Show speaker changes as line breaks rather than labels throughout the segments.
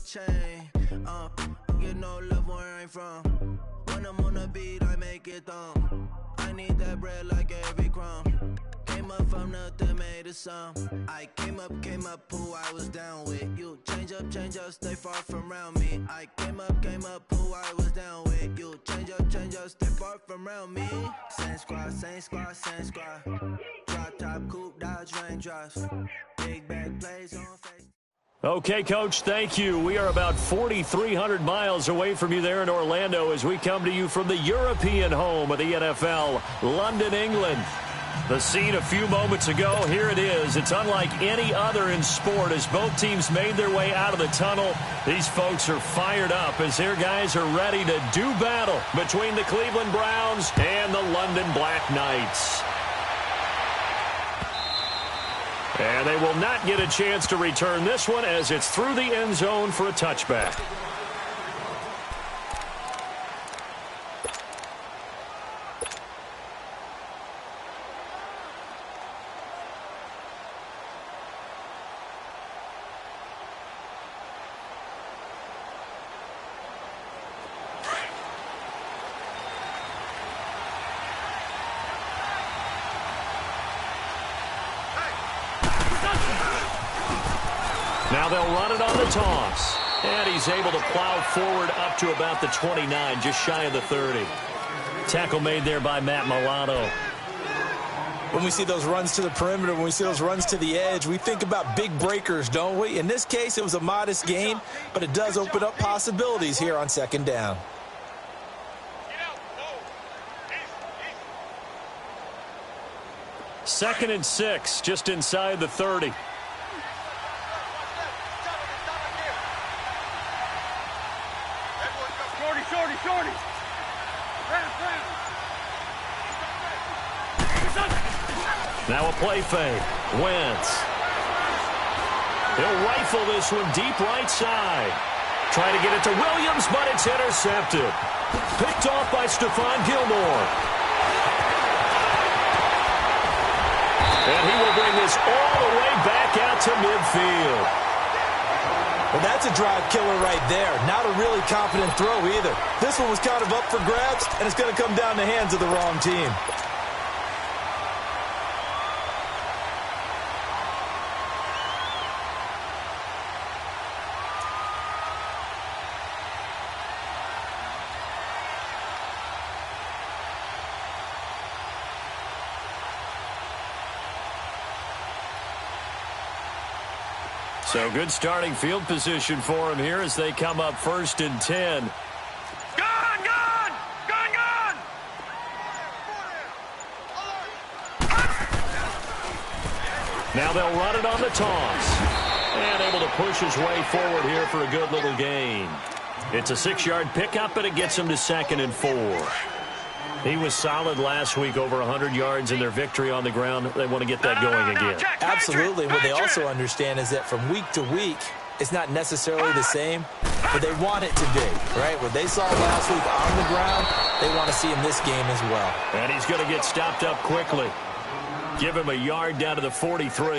chain. Get no love where I'm from. When I'm on the beat, I make it thumb. I need that bread like every crumb. Came up from nothing, made a sum. I came up, who I was down with. You change up, stay far from around me. I came up, who I was down with. You change up, stay far from around me. Same squad. Drop top, coupe, dodge, raindrops. Big bag plays on face.
Okay, Coach, thank you. We are about 4,300 miles away from you there in Orlando as we come to you from the European home of the NFL, London, England. The scene a few moments ago, here it is. It's unlike any other in sport as both teams made their way out of the tunnel. These folks are fired up as their guys are ready to do battle between the Cleveland Browns and the London Black Knights. And they will not get a chance to return this one as it's through the end zone for a touchback. Now they'll run it on the toss. And he's able to plow forward up to about the 29, just shy of the 30. Tackle made there by Matt Milano.
When we see those runs to the perimeter, when we see those runs to the edge, we think about big breakers, don't we? In this case, it was a modest gain, but it does open up possibilities here on second down.
Second and 6, just inside the 30.
Shorty.
Now a play fake. Wentz. He'll rifle this one deep right side. Trying to get it to Williams, but it's intercepted. Picked off by Stephon Gilmore. And he will bring this all the way back out to midfield.
Well, that's a drive killer right there. Not a really confident throw either. This one was kind of up for grabs, and it's going to come down the hands of the wrong team.
So good starting field position for him here as they come up 1st and 10.
Gone!
Now they'll run it on the toss. And able to push his way forward here for a good little gain. It's a 6-yard pickup, and it gets him to 2nd and 4. He was solid last week, over 100 yards in their victory on the ground. They want to get that going again.
Absolutely. What they also understand is that from week to week, it's not necessarily the same, but they want it to be, right? What they saw last week on the ground, they want to see in this game as well.
And he's going to get stopped up quickly. Give him a yard down to the 43.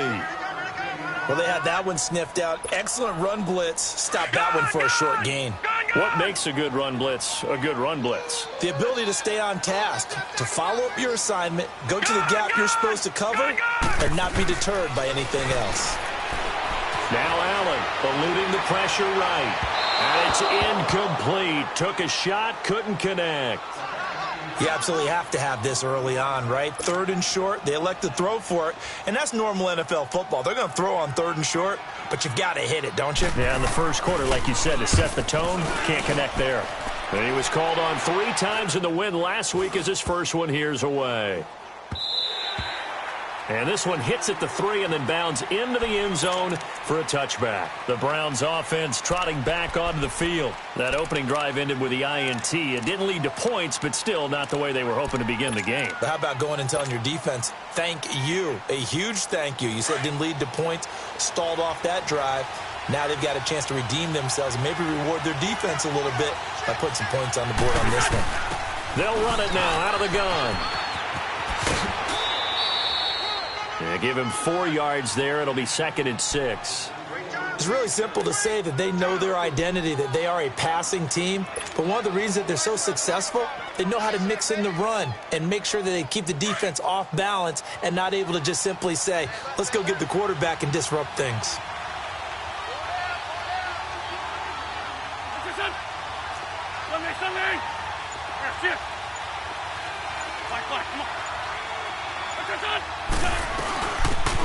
Well, they had that one sniffed out. Excellent run blitz. Stop that one for a short gain.
What makes a good run blitz a good run blitz?
The ability to stay on task, to follow up your assignment, go to the gap you're supposed to cover, and not be deterred by anything else.
Now Allen eluding the pressure right. And it's incomplete. Took a shot, couldn't connect.
You absolutely have to have this early on, right? 3rd and short, they elect to throw for it, and that's normal NFL football. They're going to throw on 3rd and short, but you've got to hit it, don't you?
Yeah, in the first quarter, like you said, to set the tone, can't connect there. And he was called on 3 times in the win last week as his first one here's away. And this one hits at the 3 and then bounds into the end zone for a touchback. The Browns offense trotting back onto the field. That opening drive ended with the INT. It didn't lead to points, but still not the way they were hoping to begin the game.
But how about going and telling your defense, thank you, a huge thank you. You said it didn't lead to points, stalled off that drive. Now they've got a chance to redeem themselves and maybe reward their defense a little bit by putting some points on the board on this one.
They'll run it now out of the gun. Yeah, give him 4 yards there. It'll be 2nd and 6.
It's really simple to say that they know their identity, that they are a passing team. But one of the reasons that they're so successful, they know how to mix in the run and make sure that they keep the defense off balance and not able to just simply say, let's go get the quarterback and disrupt things.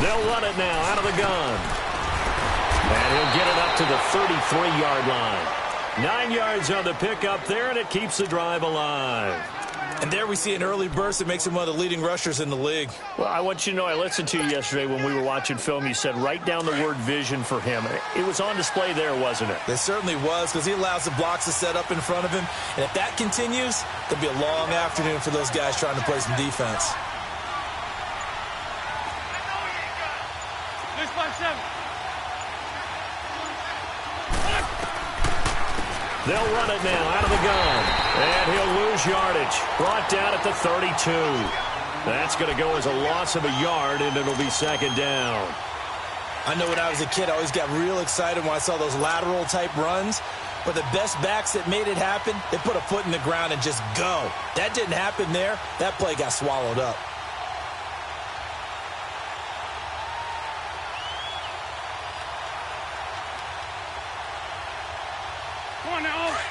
They'll run it now out of the gun. And he'll get it up to the 33-yard line. 9 yards on the pickup there, and it keeps the drive alive.
And there we see an early burst that makes him one of the leading rushers in the league.
Well, I want you to know, I listened to you yesterday when we were watching film. You said write down the word vision for him. It was on display there, wasn't it?
It certainly was, because he allows the blocks to set up in front of him. And if that continues, it'll be a long afternoon for those guys trying to play some defense.
They'll run it now out of the gun. And he'll lose yardage. Brought down at the 32. That's going to go as a loss of a yard, and it'll be second down.
I know when I was a kid, I always got real excited when I saw those lateral-type runs. But the best backs that made it happen, they put a foot in the ground and just go. That didn't happen there. That play got swallowed up.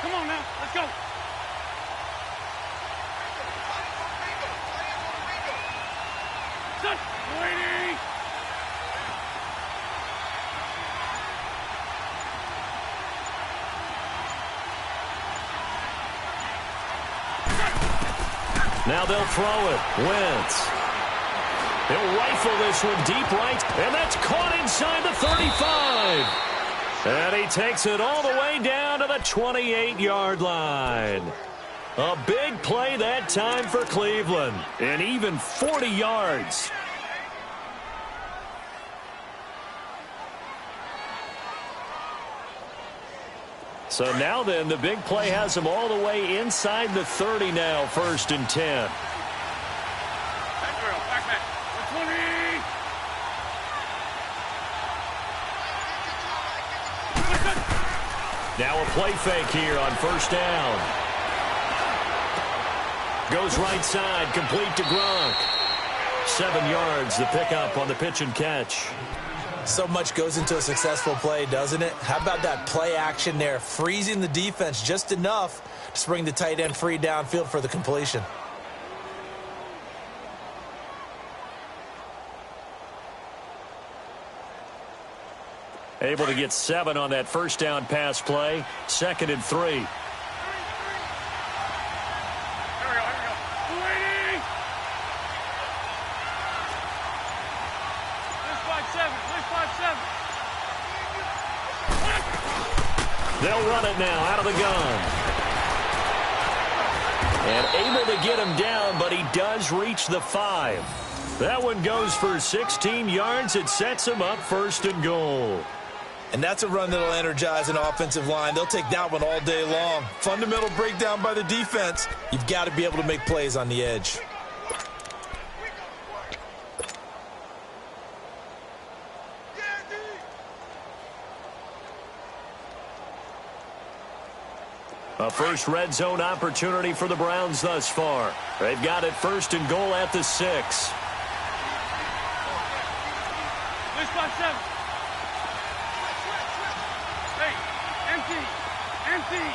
Come on now, let's go. Set, waiting.
Now they'll throw it. Wentz. He'll rifle this one deep right, and that's caught inside the 35. And he takes it all the way down to the 28-yard line. A big play that time for Cleveland, and even 40 yards. So now then, the big play has him all the way inside the 30 now, 1st and 10. Now a play fake here on 1st down. Goes right side, complete to Gronk. 7 yards, the pickup on the pitch and catch.
So much goes into a successful play, doesn't it? How about that play action there, freezing the defense just enough to bring the tight end free downfield for the completion.
Able to get 7 on that 1st down pass play. 2nd and 3.
Here we go. Waiting. Please 5-7.
They'll run it now out of the gun. And able to get him down, but he does reach the 5. That one goes for 16 yards. It sets him up 1st and goal.
And that's a run that'll energize an offensive line. They'll take that one all day long. Fundamental breakdown by the defense. You've got to be able to make plays on the edge.
A first red zone opportunity for the Browns thus far. They've got it 1st and goal at the 6.
Please 5-7. Empty.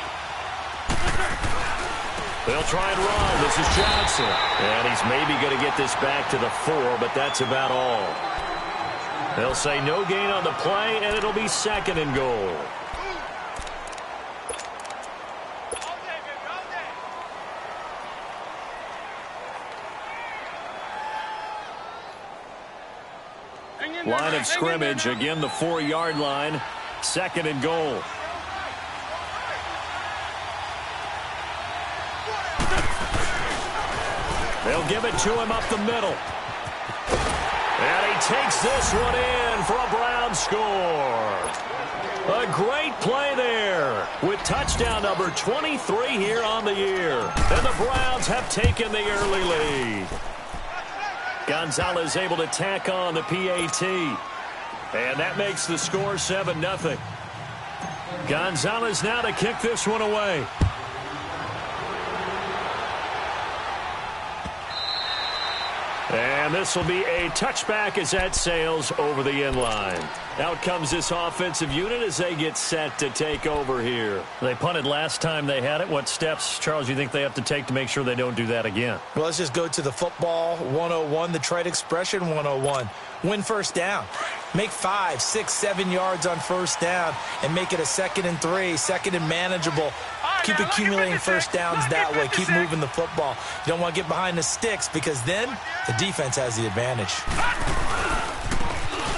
They'll try and run. This is Johnson. And he's maybe going to get this back to the 4, but that's about all. They'll say no gain on the play, and it'll be 2nd and goal. Line of scrimmage, again the 4-yard line. 2nd and goal. They'll give it to him up the middle. And he takes this one in for a Brown score. A great play there with touchdown number 23 here on the year. And the Browns have taken the early lead. Gonzalez able to tack on the PAT. And that makes the score 7-0. Gonzalez now to kick this one away. And this will be a touchback as that sails over the end line. Out comes this offensive unit as they get set to take over here. They punted last time they had it. What steps, Charles, do you think they have to take to make sure they don't do that again?
Well, let's just go to the football 101, the trade expression 101. Win first down. Make 5, 6, 7 yards on first down and make it a 2nd and 3, 2nd and manageable. Keep accumulating first downs that way. Keep moving the football. You don't want to get behind the sticks because then the defense has the advantage.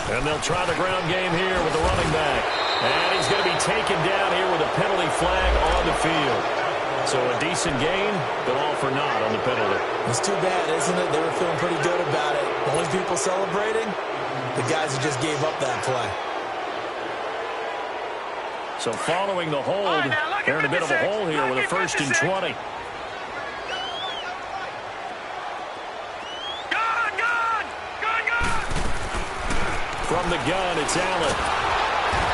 And they'll try the ground game here with the running back. And he's going to be taken down here with a penalty flag on the field. So a decent gain, but all for naught on the penalty.
It's too bad, isn't it? They were feeling pretty good about it. The only people celebrating, the guys who just gave up that play.
So following the hold, they're in a bit of a hole here with a 1st and 20. From the gun, it's Allen.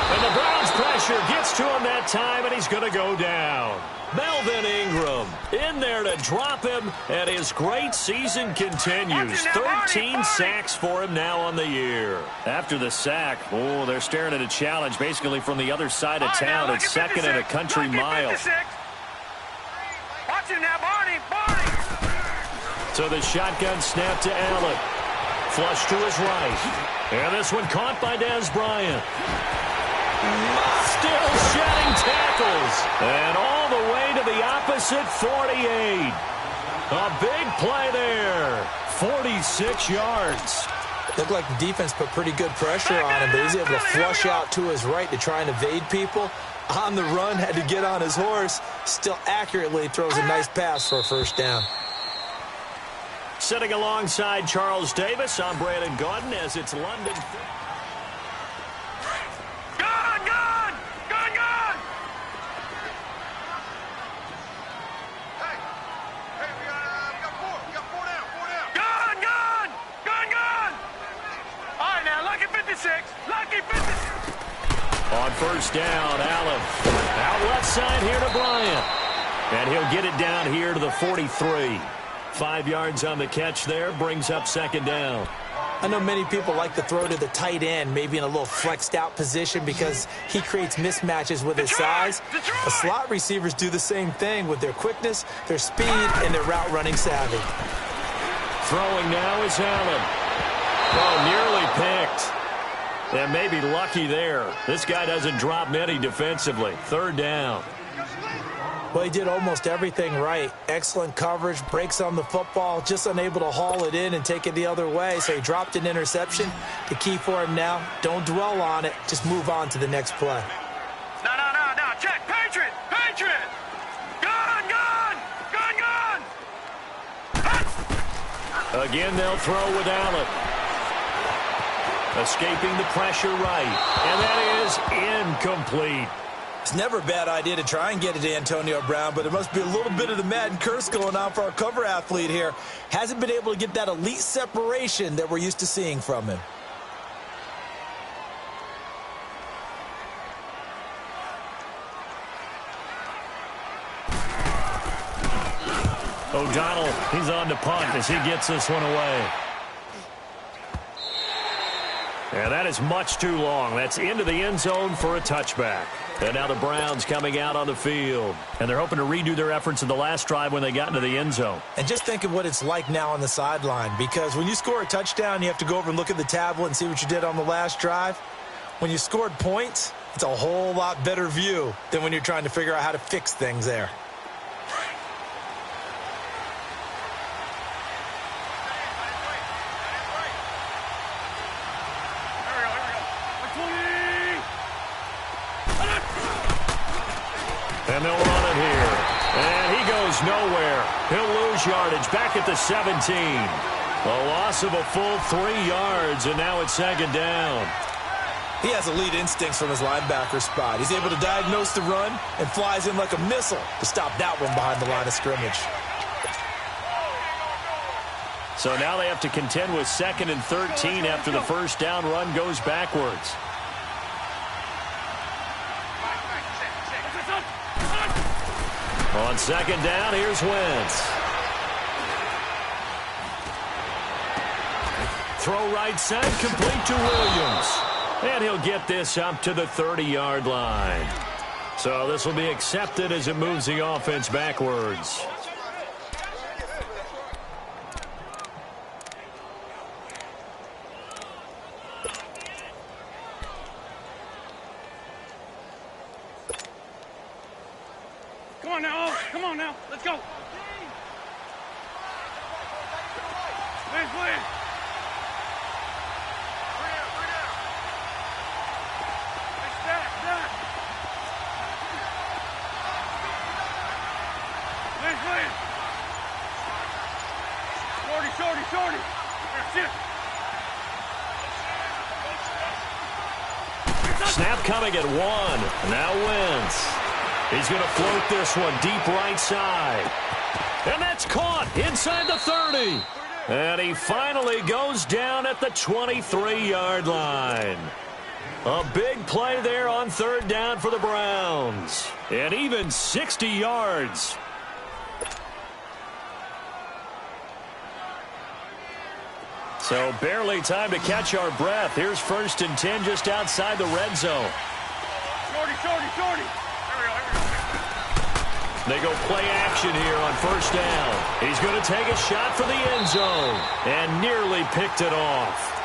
And the Browns pressure gets to him that time, and he's going to go down. Melvin Ingram in there to drop him, and his great season continues. 13 sacks for him now on the year. After the sack, they're staring at a challenge basically from the other side of town. It's 2nd and a country mile.
Watch him now, Barney.
So the shotgun snap to Allen. Flush to his right. And this one caught by Dez Bryant. Still shedding tackles. And all the way to the opposite 48. A big play there. 46 yards.
Looked like the defense put pretty good pressure on him, but he's able to flush out to his right to try and evade people. On the run, had to get on his horse. Still accurately throws a nice pass for a first down.
Sitting alongside Charles Davis, I'm Brandon Gaudin as it's London.
Gun!
Hey, we got 4 down.
Gun! All right, now, lucky 56.
On first down, Allen. Out left side here to Bryant. And he'll get it down here to the 43. 5 yards on the catch there, brings up 2nd down.
I know many people like to throw to the tight end, maybe in a little flexed out position because he creates mismatches with his size. The slot receivers do the same thing with their quickness, their speed, and their route running savvy.
Throwing now is Allen. Nearly picked. And maybe lucky there. This guy doesn't drop many defensively. 3rd down.
Well, he did almost everything right. Excellent coverage, breaks on the football, just unable to haul it in and take it the other way. So he dropped an interception. The key for him now, don't dwell on it. Just move on to the next play.
No. Check. Patriot. Gun.
Again, they'll throw with Allen. Escaping the pressure right. And that is incomplete.
It's never a bad idea to try and get it to Antonio Brown, but it must be a little bit of the Madden curse going on for our cover athlete here. Hasn't been able to get that elite separation that we're used to seeing from him.
O'Donnell, he's on to punt as he gets this one away. And that is much too long. That's into the end zone for a touchback. And now the Browns coming out on the field. And they're hoping to redo their efforts in the last drive when they got into the end zone.
And just think of what it's like now on the sideline, because when you score a touchdown, you have to go over and look at the tablet and see what you did on the last drive. When you scored points, it's a whole lot better view than when you're trying to figure out how to fix things there.
And they'll run it here. And he goes nowhere. He'll lose yardage back at the 17. A loss of a full 3 yards, and now it's 2nd down.
He has elite instincts from his linebacker spot. He's able to diagnose the run and flies in like a missile to stop that one behind the line of scrimmage.
So now they have to contend with 2nd and 13 after the first down run goes backwards. On 2nd down, here's Wentz. Throw right side, complete to Williams. And he'll get this up to the 30-yard line. So this will be accepted as it moves the offense backwards.
Come on now, come on now. Let's go. Please, please. Shorty. That's it.
Snap coming at 1. Now Wentz. He's going to float this one deep right side. And that's caught inside the 30. And he finally goes down at the 23-yard line. A big play there on 3rd down for the Browns. And even 60 yards. So barely time to catch our breath. Here's 1st and 10 just outside the red zone.
Shorty.
They go play action here on 1st down. He's going to take a shot for the end zone and nearly picked it off.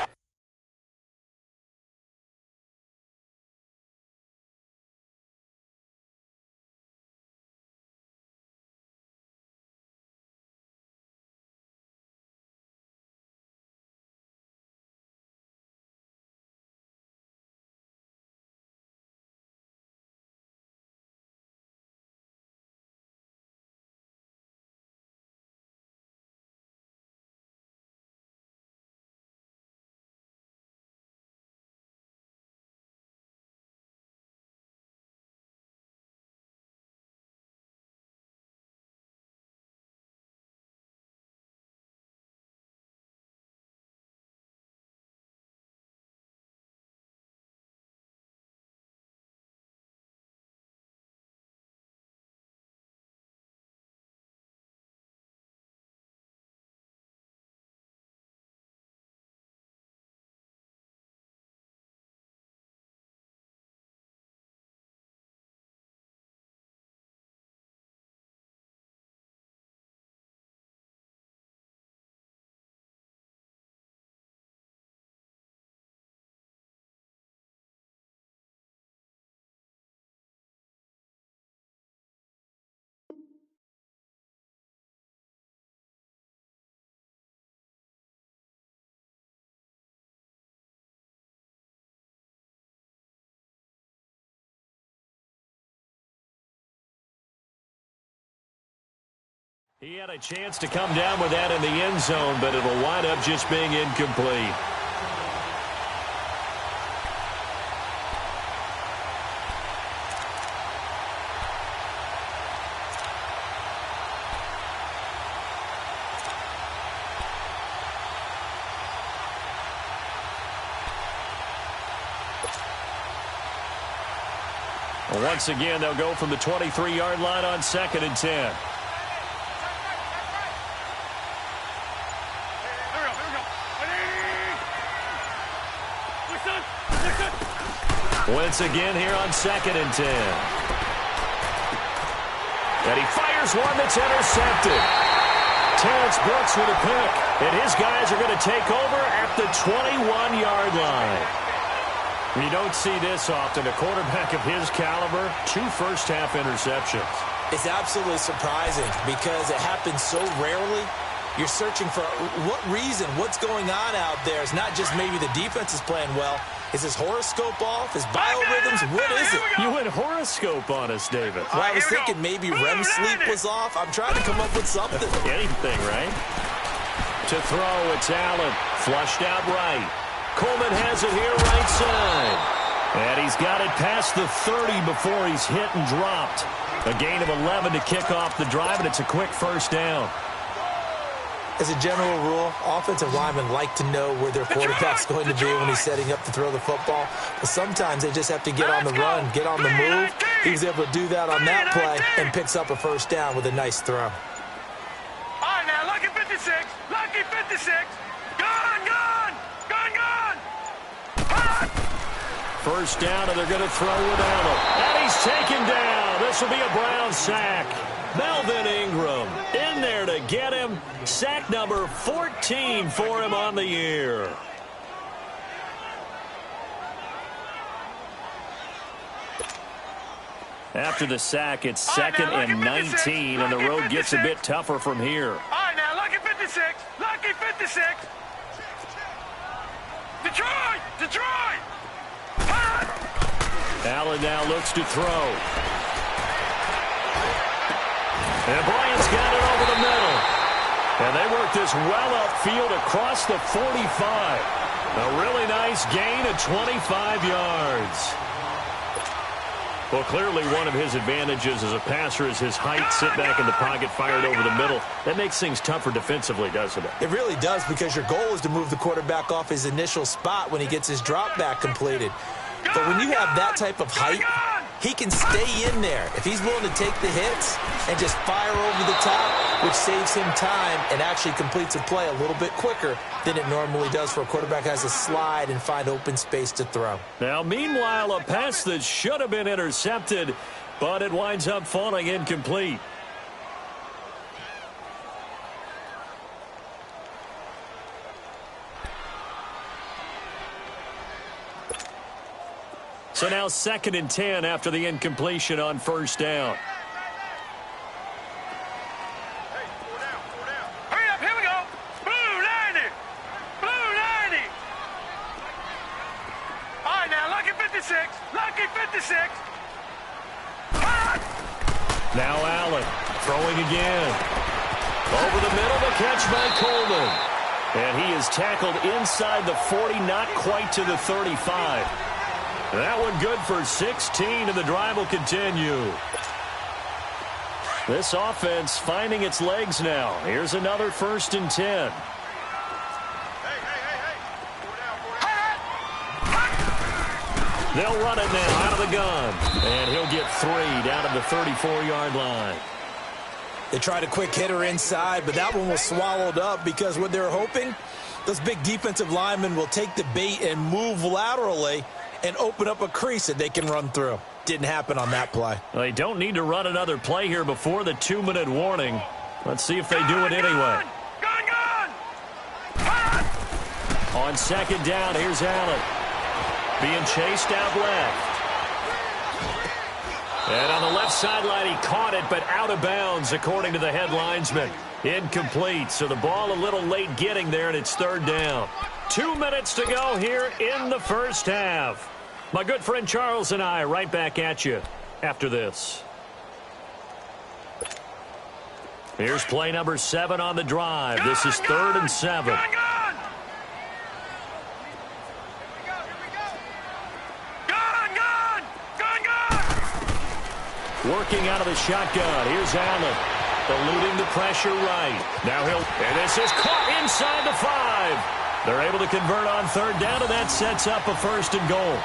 He had a chance to come down with that in the end zone, but it'll wind up just being incomplete. Once again, they'll go from the 23-yard line on 2nd and 10. Once again here on 2nd and 10. And he fires one that's intercepted. Terrence Brooks with a pick. And his guys are going to take over at the 21-yard line. You don't see this often. A quarterback of his caliber, 2 first-half interceptions.
It's absolutely surprising because it happens so rarely. You're searching for what reason, what's going on out there. It's not just maybe the defense is playing well. Is his horoscope off? His biorhythms? What is it?
You went horoscope on us, David.
Well, I was thinking maybe REM sleep was off. I'm trying to come up with something.
Anything, right? To throw, it's Allen. Flushed out right. Coleman has it here right side. And he's got it past the 30 before he's hit and dropped. A gain of 11 to kick off the drive, and it's a quick first down.
As a general rule, offensive linemen like to know where their quarterback's going to be when he's setting up to throw the football. But sometimes they just have to get on the run, get on the move. He was able to do that on that play and picks up a first down with a nice throw.
All right, now, lucky 56. Lucky 56. Gone, gone. Gone, gone.
First down, and they're going to throw without him. And he's taken down. This will be a Brown sack. Melvin Ingram in there to get him. Sack number 14 for him on the year. After the sack, it's second and 19, and the road gets a bit tougher from here.
All right, now, lucky 56. Lucky 56. Detroit! Detroit!
Allen now looks to throw. And Bryant's got it over the middle. And they work this well upfield across the 45. A really nice gain of 25 yards. Well, clearly one of his advantages as a passer is his height. Sit back in the pocket, fired over the middle. That makes things tougher defensively, doesn't it?
It really does, because your goal is to move the quarterback off his initial spot when he gets his drop back completed. But when you have that type of height, he can stay in there if he's willing to take the hits and just fire over the top, which saves him time and actually completes a play a little bit quicker than it normally does for a quarterback who has to slide and find open space to throw.
Now, meanwhile, a pass that should have been intercepted, but it winds up falling incomplete. So now 2nd and 10 after the incompletion on first down.
Hey, 4 down, 4 down.
Hurry up, here we go. Blue 90. Blue 90. All right, now, lucky 56. Lucky 56.
Now Allen throwing again. Over the middle, the catch by Coleman. And he is tackled inside the 40, not quite to the 35. That one good for 16, and the drive will continue. This offense finding its legs now. Here's another 1st and 10.
Hey. 4 down, 4 down.
They'll run it now out of the gun. And he'll get 3 down at the 34-yard line.
They tried a quick hitter inside, but that one was swallowed up because what they're hoping, those big defensive linemen will take the bait and move laterally and open up a crease that they can run through. Didn't happen on that play.
They don't need to run another play here before the 2-minute warning. Let's see if they do it anyway.
Gone!
On 2nd down, here's Allen. Being chased out left. And on the left sideline, he caught it, but out of bounds, according to the head linesman. Incomplete, so the ball a little late getting there, and it's 3rd down. 2 minutes to go here in the first half. My good friend Charles and I right back at you after this. Here's play number 7 on the drive. This is 3rd and 7.
Gone!
Working out of the shotgun. Here's Allen. Eluding the pressure right. Now and this is caught inside the 5. They're able to convert on 3rd down, and that sets up a 1st and goal.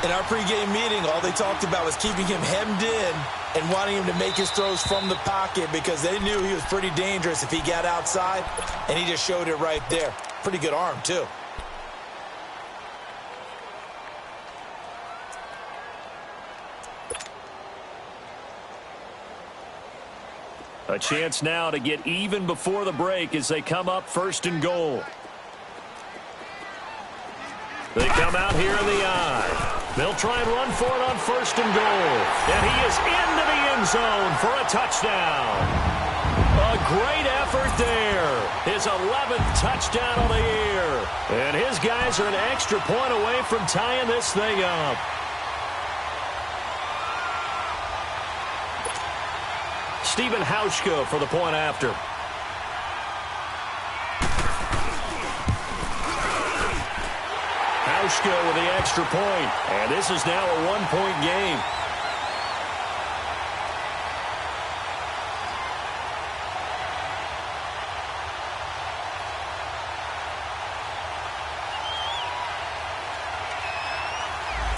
In our pregame meeting, all they talked about was keeping him hemmed in and wanting him to make his throws from the pocket because they knew he was pretty dangerous if he got outside, and he just showed it right there. Pretty good arm, too.
A chance now to get even before the break as they come up 1st and goal. They come out here in the eye. They'll try and run for it on 1st and goal. And he is into the end zone for a touchdown. A great effort there. His 11th touchdown of the year. And his guys are an extra point away from tying this thing up. Stephen Hauschka for the point after. Hauschka with the extra point. And this is now a 1-point game.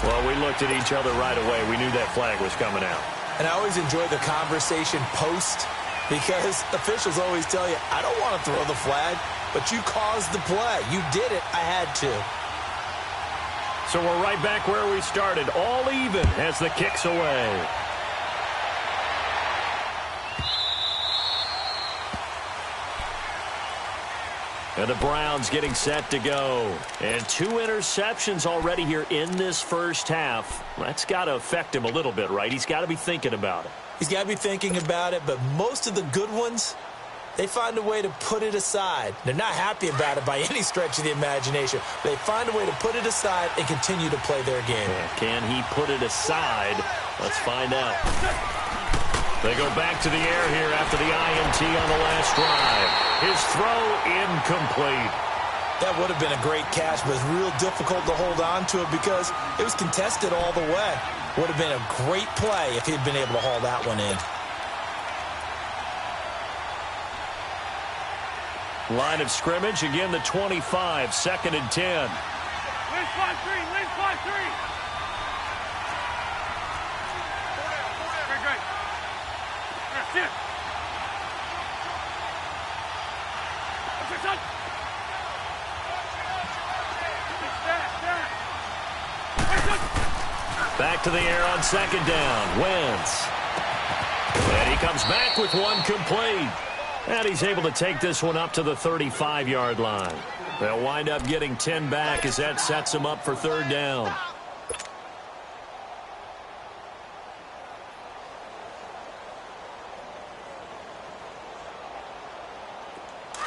Well, we looked at each other right away. We knew that flag was coming out.
And I always enjoy the conversation post because officials always tell you, I don't want to throw the flag, but you caused the play. You did it. I had to.
So we're right back where we started. All even as the kick's away. And the Browns getting set to go. And 2 interceptions already here in this first half. That's got to affect him a little bit, right? He's got to be thinking about it.
He's got to be thinking about it, but most of the good ones, they find a way to put it aside. They're not happy about it by any stretch of the imagination. They find a way to put it aside and continue to play their game.
Can he put it aside? Let's find out. They go back to the air here after the INT on the last drive. His throw incomplete.
That would have been a great catch, but it's real difficult to hold on to it because it was contested all the way. Would have been a great play if he'd been able to haul that one in.
Line of scrimmage, again the 25, 2nd and 10.
Lynch 5-3, Lynch 5-3. Great. Sit.
Back to the air on 2nd down. Wentz. And he comes back with one complete. And he's able to take this one up to the 35-yard line. They'll wind up getting 10 back as that sets them up for 3rd down.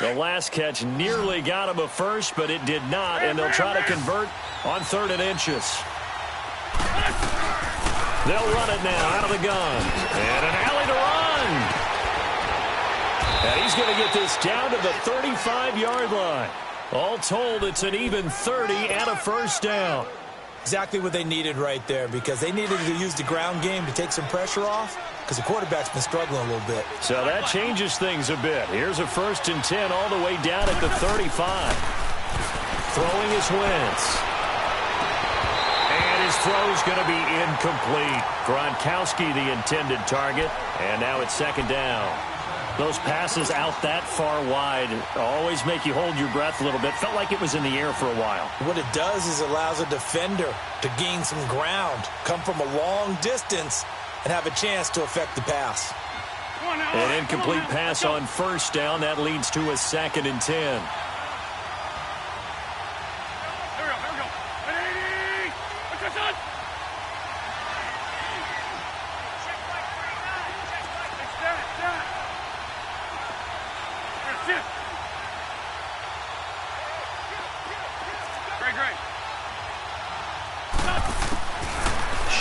The last catch nearly got him a first, but it did not, and they'll try to convert on 3rd and inches. They'll run it now out of the gun. And an alley to run. And he's going to get this down to the 35-yard line. All told, it's an even 30 and a 1st down.
Exactly what they needed right there because they needed to use the ground game to take some pressure off because the quarterback's been struggling a little bit.
So that changes things a bit. Here's a 1st and 10 all the way down at the 35. Throwing is Wentz. And his throw's going to be incomplete. Gronkowski the intended target. And now it's 2nd down. Those passes out that far wide always make you hold your breath a little bit. Felt like it was in the air for a while.
What it does is allows a defender to gain some ground, come from a long distance, and have a chance to affect the pass.
An incomplete pass on 1st down. That leads to a 2nd and 10.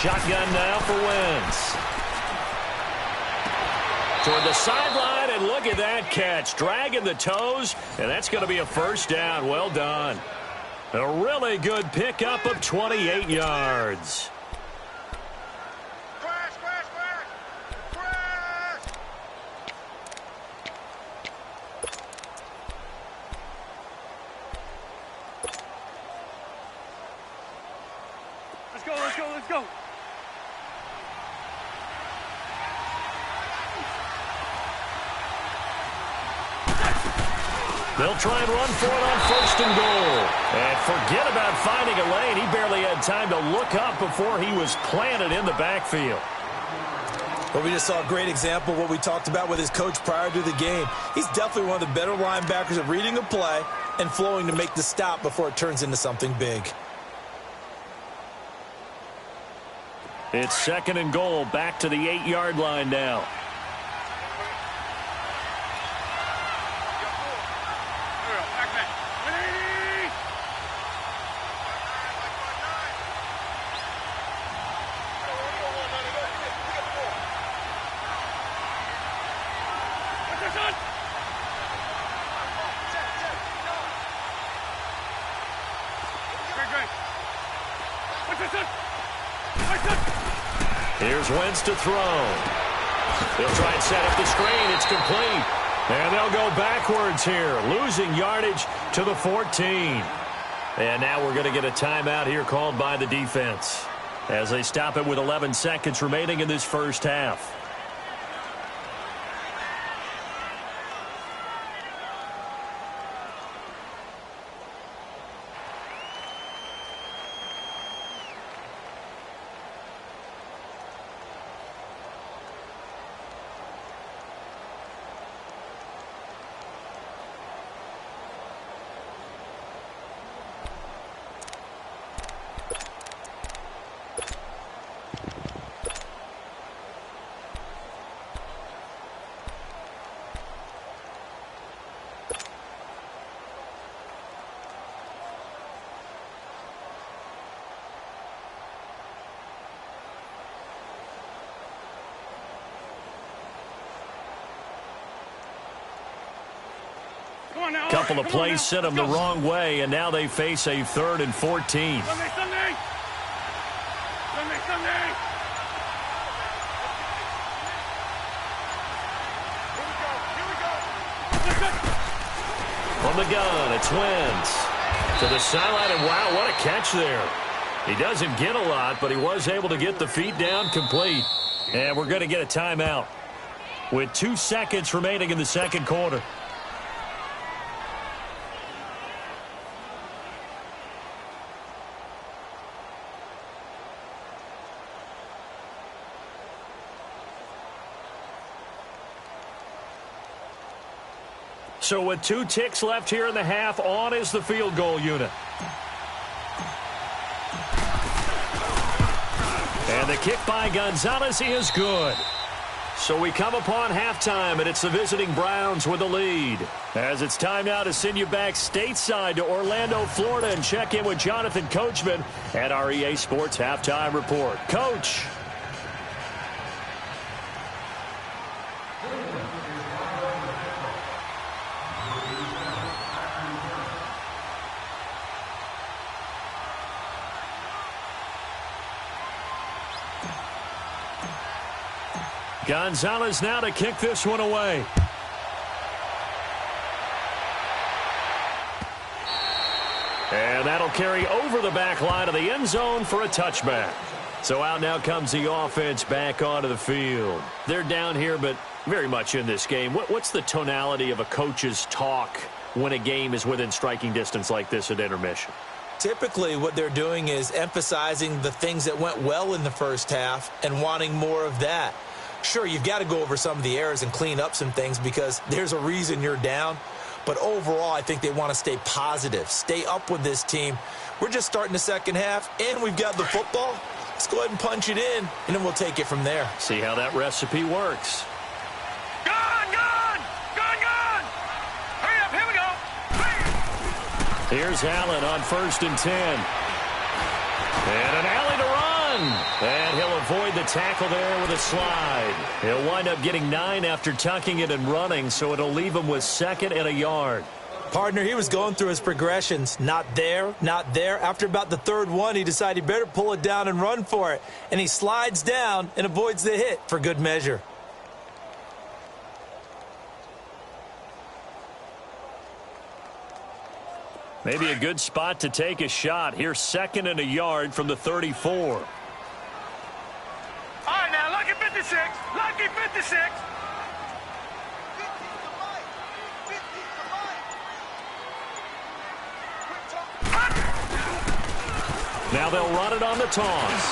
Shotgun now for Wentz. Toward the sideline, and look at that catch. Dragging the toes, and that's going to be a 1st down. Well done. A really good pickup of 28 yards.
Let's go.
They'll try and run for it on 1st and goal. And forget about finding a lane. He barely had time to look up before he was planted in the backfield.
Well, we just saw a great example of what we talked about with his coach prior to the game. He's definitely one of the better linebackers at reading a play and flowing to make the stop before it turns into something big.
It's 2nd and goal, back to the 8-yard line now. Here's Wentz to throw. They'll try and set up the screen. It's complete. And they'll go backwards here, losing yardage to the 14. And now we're going to get a timeout here called by the defense. as they stop it with 11 seconds remaining in this first half. Couple of plays sent them the wrong way, and now they face a 3rd and 14.
Sunday. Here we go.
From the gun, it's Wentz to the sideline, and wow, what a catch there. He doesn't get a lot, but he was able to get the feet down complete. And we're going to get a timeout with 2 seconds remaining in the second quarter. So with 2 ticks left here in the half, on is the field goal unit. And the kick by Gonzalez is good. So we come upon halftime, and it's the visiting Browns with the lead. As it's time now to send you back stateside to Orlando, Florida, and check in with Jonathan Coachman at our EA Sports Halftime Report. Coach. Gonzalez now to kick this one away. And that'll carry over the back line of the end zone for a touchback. So out now comes the offense back onto the field. They're down here, but very much in this game. What's the tonality of a coach's talk when a game is within striking distance like this at intermission?
Typically, what they're doing is emphasizing the things that went well in the first half and wanting more of that. Sure, you've got to go over some of the errors and clean up some things because there's a reason you're down. But overall, I think they want to stay positive, stay up with this team. We're just starting the second half, and we've got the football. Let's go ahead and punch it in, and then we'll take it from there.
See how that recipe works.
Gone! Hurry up, here we go.
Here's Allen on 1st and 10. And an alley to run. And he'll avoid the tackle there with a slide. He'll wind up getting 9 after tucking it and running, so it'll leave him with 2nd and a yard.
Partner, he was going through his progressions. Not there, not there. After about the 3rd one, he decided he better pull it down and run for it. And he slides down and avoids the hit for good measure.
Maybe a good spot to take a shot. Here's 2nd and a yard from the 34.
All right, now, lucky 56. Lucky 56.
Now they'll run it on the toss.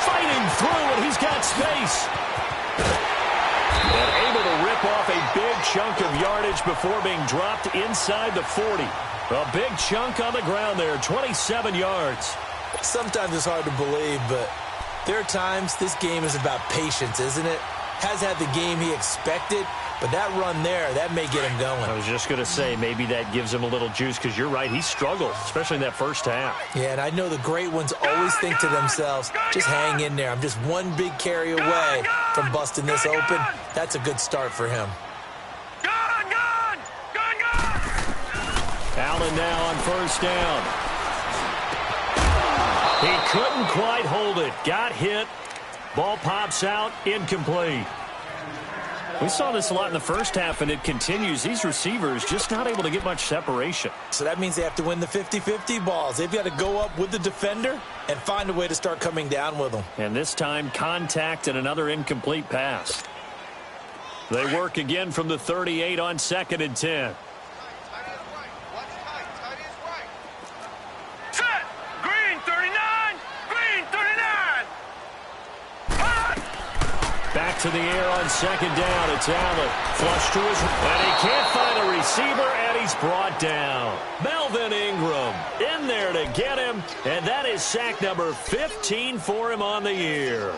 Fighting through, and he's got space. And able to rip off a big chunk of yardage before being dropped inside the 40. A big chunk on the ground there, 27 yards.
Sometimes it's hard to believe, but there are times this game is about patience, isn't it? Has had the game he expected, but that run there, that may get him going.
I was just going to say, maybe that gives him a little juice, because you're right, he struggled, especially in that first half.
Yeah, and I know the great ones always think to themselves, just hang in there. I'm just one big carry away from busting this open. That's a good start for him.
Allen now on 1st down. He couldn't quite hold it. Got hit. Ball pops out. Incomplete. We saw this a lot in the first half, and it continues. These receivers just not able to get much separation.
So that means they have to win the 50-50 balls. They've got to go up with the defender and find a way to start coming down with them.
And this time, contact and another incomplete pass. They work again from the 38 on 2nd and 10.
Set! Green 39! Green 39!
Back to the air on 2nd down. It's Allen. Flush to his... And he can't find a receiver, and he's brought down. Melvin Ingram in there to get him, and that is sack number 15 for him on the year.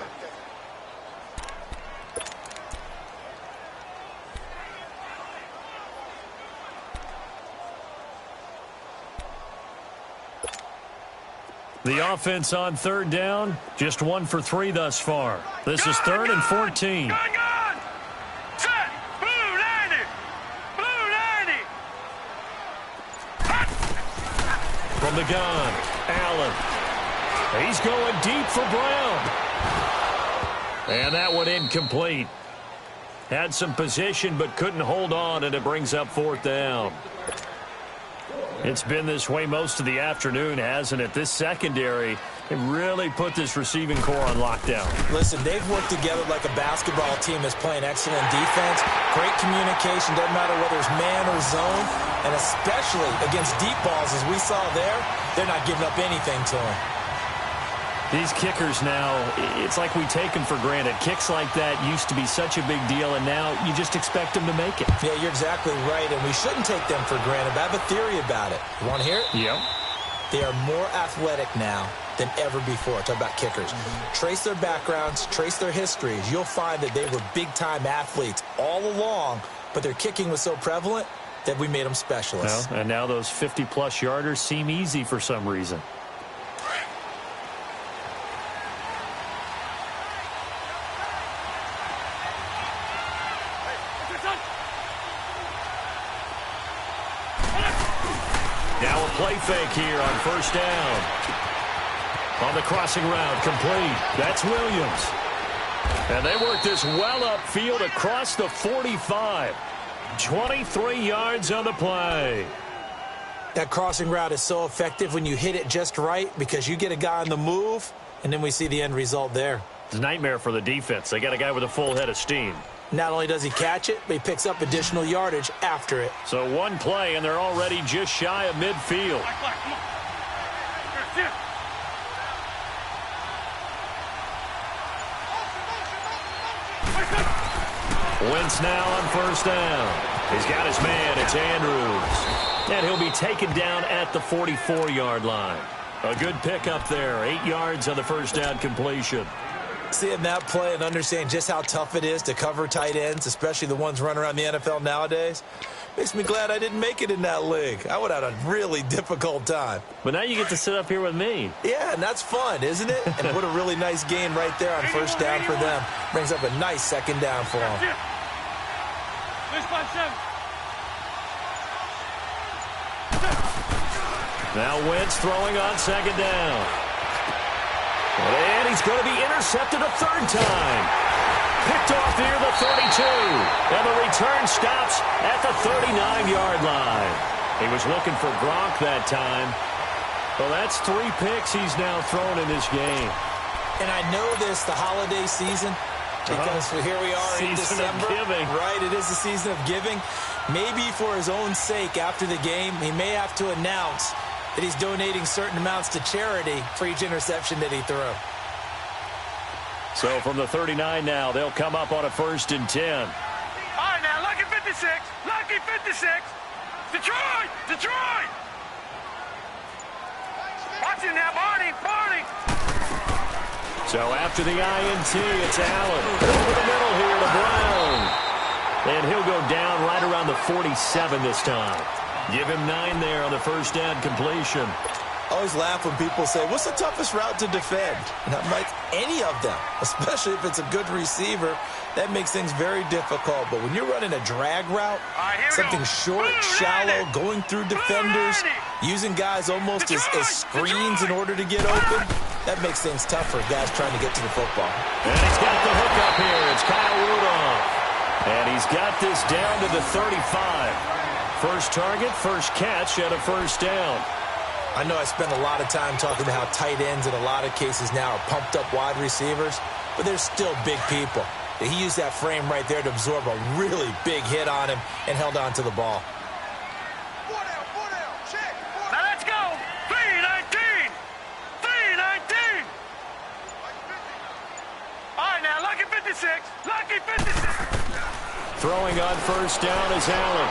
The offense on 3rd down, just 1 for 3 thus far. This is 3rd and 14.
Gun! Set! Blue 90! Blue 90!
From the gun, Allen. He's going deep for Brown. And that one incomplete. Had some position but couldn't hold on, and it brings up 4th down. It's been this way most of the afternoon, hasn't it? This secondary, it really put this receiving core on lockdown.
Listen, they've worked together like a basketball team that's playing excellent defense. Great communication, doesn't matter whether it's man or zone. And especially against deep balls, as we saw there, they're not giving up anything to them.
These kickers now, it's like we take them for granted. Kicks like that used to be such a big deal, and now you just expect them to make it.
Yeah, you're exactly right, and we shouldn't take them for granted. But I have a theory about it. You want to hear it?
Yep.
They are more athletic now than ever before. Talk about kickers. Trace their backgrounds, trace their histories. You'll find that they were big-time athletes all along, but their kicking was so prevalent that we made them specialists.
Well, and now those 50-plus yarders seem easy for some reason. Now a play fake here on 1st down. On the crossing route, complete. That's Williams. And they work this well upfield across the 45. 23 yards on the play.
That crossing route is so effective when you hit it just right because you get a guy on the move, and then we see the end result there.
It's a nightmare for the defense. They got a guy with a full head of steam.
Not only does he catch it, but he picks up additional yardage after it.
So one play, and they're already just shy of midfield.
Come on. Sit.
Wentz now on 1st down. He's got his man. It's Andrews. And he'll be taken down at the 44-yard line. A good pickup there. 8 yards on the 1st down completion.
Seeing that play and understanding just how tough it is to cover tight ends, especially the ones running around the NFL nowadays, makes me glad I didn't make it in that league. I would have had a really difficult time.
But now you get to sit up here with me.
Yeah, and that's fun, isn't it? And what a really nice gain right there on 1st down for them. Brings up a nice 2nd down for them.
Now Wentz throwing on 2nd down. And he's going to be intercepted a 3rd time. Picked off near the 32. And the return stops at the 39-yard line. He was looking for Gronk that time. Well, that's 3 picks he's now thrown in this game.
And I know this, the holiday season, because here we are in December.
Of giving.
Right, it is the season of giving. Maybe for his own sake after the game, he may have to announce that he's donating certain amounts to charity for each interception that he threw.
So from the 39 now, they'll come up on a 1st and 10.
All right, now, lucky 56. Lucky 56. Detroit! Detroit! Watch it now, Barney!
So after the INT, it's Allen. Over the middle here to Brown. And he'll go down right around the 47 this time. Give him 9 there on the 1st down completion.
I always laugh when people say, what's the toughest route to defend? And I'm like, any of them, especially if it's a good receiver. That makes things very difficult. But when you're running a drag route, something short, shallow, going through defenders, using guys almost as screens in order to get open, that makes things tough for guys trying to get to the football.
And he's got the hook up here. It's Kyle Rudolph. And he he's got this down to the 35. First target, first catch, and a first down.
I know I spend a lot of time talking about how tight ends in a lot of cases now are pumped up wide receivers, but they're still big people. He used that frame right there to absorb a really big hit on him and held on to the ball.
Check.
Now let's go. 319. 319. All right, now, lucky 56. Lucky 56.
Throwing on first down is Allen.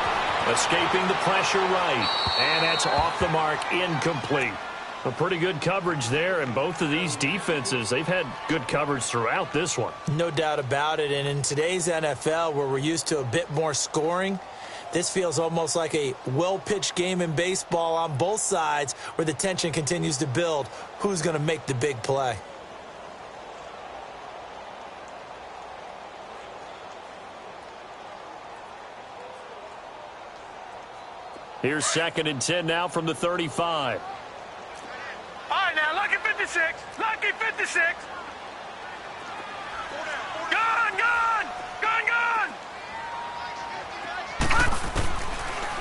Escaping the pressure right. And that's off the mark, incomplete. A pretty good coverage there, and both of these defenses, they've had good coverage throughout this one.
No doubt about it, and in today's NFL, where we're used to a bit more scoring, this feels almost like a well-pitched game in baseball on both sides where the tension continues to build. Who's going to make the big play?
Here's 2nd and 10 now from the 35.
All right, now, lucky 56. Lucky 56. Gone, gone. Gone, gone.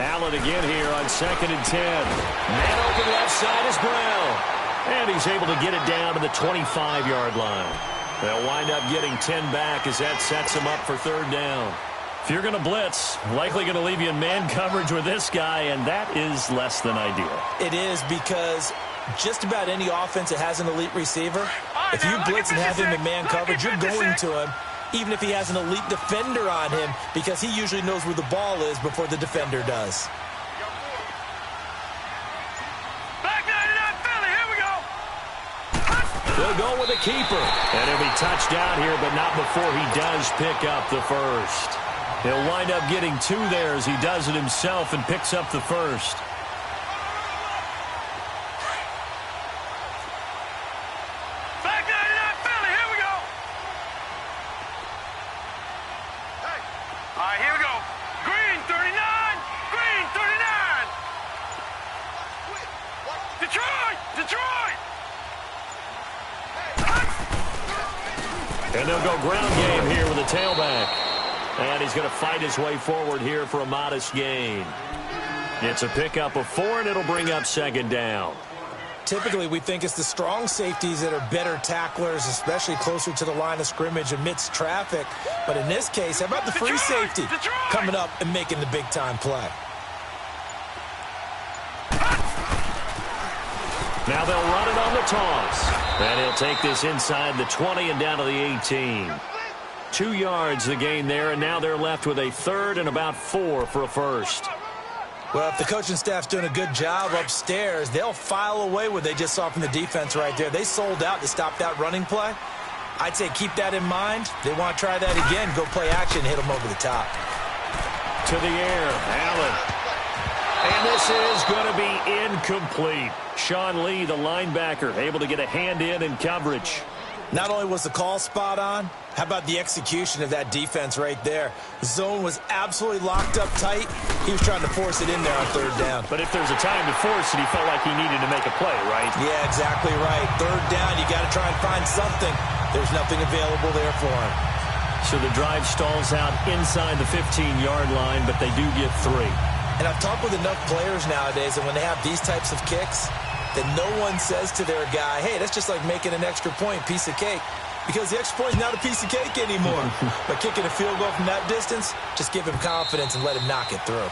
Allen again here on 2nd and 10. Man open left side is Brown. And he's able to get it down to the 25-yard line. They'll wind up getting 10 back as that sets him up for 3rd down. If you're going to blitz, likely going to leave you in man coverage with this guy, and that is less than ideal.
It is, because just about any offense that has an elite receiver, if you blitz and have him in man coverage, you're going to him, even if he has an elite defender on him, because he usually knows where the ball is before the defender does.
Back 99 Philly, here we go.
They'll go with a keeper. And he'll be touched down here, but not before he does pick up the first. He'll wind up getting 2 there as he does it himself and picks up the first.
Back 99 Philly, here we go. Hey. All right, here we go. Green 39. Green 39. Detroit. Detroit.
And they'll go ground game here with a tailback. And he's going to fight his way forward here for a modest gain. It's a pickup of 4, and it'll bring up 2nd down.
Typically, we think it's the strong safeties that are better tacklers, especially closer to the line of scrimmage amidst traffic. But in this case, how about the free safety coming up and making the big-time play?
Now they'll run it on the toss. And he'll take this inside the 20 and down to the 18. 2 yards the gain there, and now they're left with a 3rd and about 4 for a first.
Well, if the coaching staff's doing a good job upstairs, they'll file away what they just saw from the defense right there. They sold out to stop that running play. I'd say keep that in mind. They want to try that again, go play action, hit them over the top.
To the air, Allen. And this is going to be incomplete. Sean Lee, the linebacker, able to get a hand in coverage.
Not only was the call spot on, how about the execution of that defense right there? The zone was absolutely locked up tight. He was trying to force it in there on 3rd down.
But if there's a time to force it, he felt like he needed to make a play, right?
Yeah, exactly right. 3rd down, you got to try and find something. There's nothing available there for him.
So the drive stalls out inside the 15-yard line, but they do get 3.
And I've talked with enough players nowadays that when they have these types of kicks, that no one says to their guy, hey, that's just like making an extra point, piece of cake. Because the extra point is not a piece of cake anymore. But kicking a field goal from that distance, just give him confidence and let him knock it through.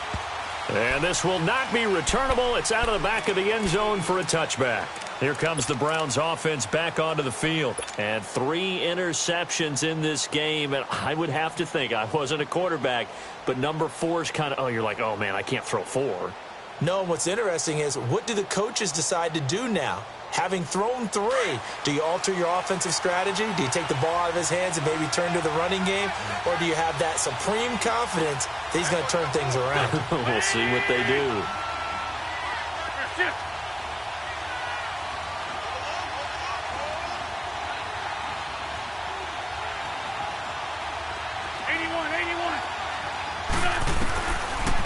And this will not be returnable. It's out of the back of the end zone for a touchback. Here comes the Browns offense back onto the field. And 3 interceptions in this game. And I would have to think, I wasn't a quarterback, but number 4 is kind of, oh, you're like, oh, man, I can't throw 4.
No, what's interesting is, what do the coaches decide to do now? Having thrown 3, do you alter your offensive strategy? Do you take the ball out of his hands and maybe turn to the running game? Or do you have that supreme confidence that he's going to turn things around?
We'll see what they do.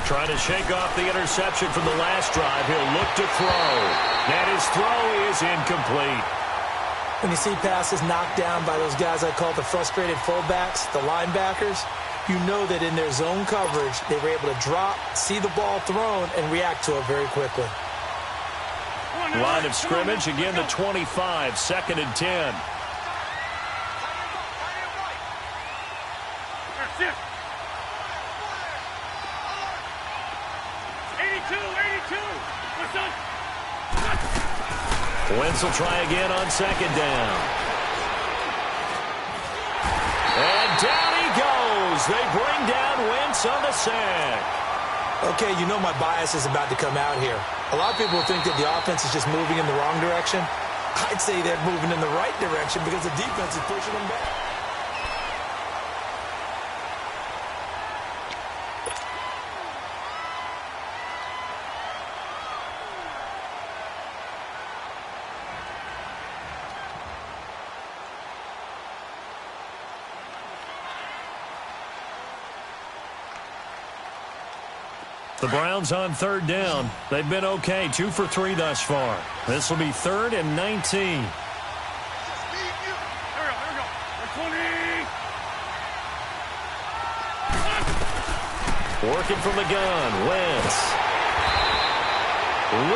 Trying to shake off the interception from the last drive. He'll look to throw. And his throw is incomplete.
When you see passes knocked down by those guys I call the frustrated fullbacks, the linebackers, you know that in their zone coverage, they were able to drop, see the ball thrown, and react to it very quickly.
Line of scrimmage, again the 25, 2nd and 10.
That's it. 82. What's up?
Wentz will try again on 2nd down. And down he goes. They bring down Wentz on the sack.
Okay, you know my bias is about to come out here. A lot of people think that the offense is just moving in the wrong direction. I'd say they're moving in the right direction because the defense is pushing them back.
The Browns on 3rd down. They've been okay, 2 for 3 thus far. This will be 3rd and 19.
Here we go. 20.
Working from the gun, Wentz.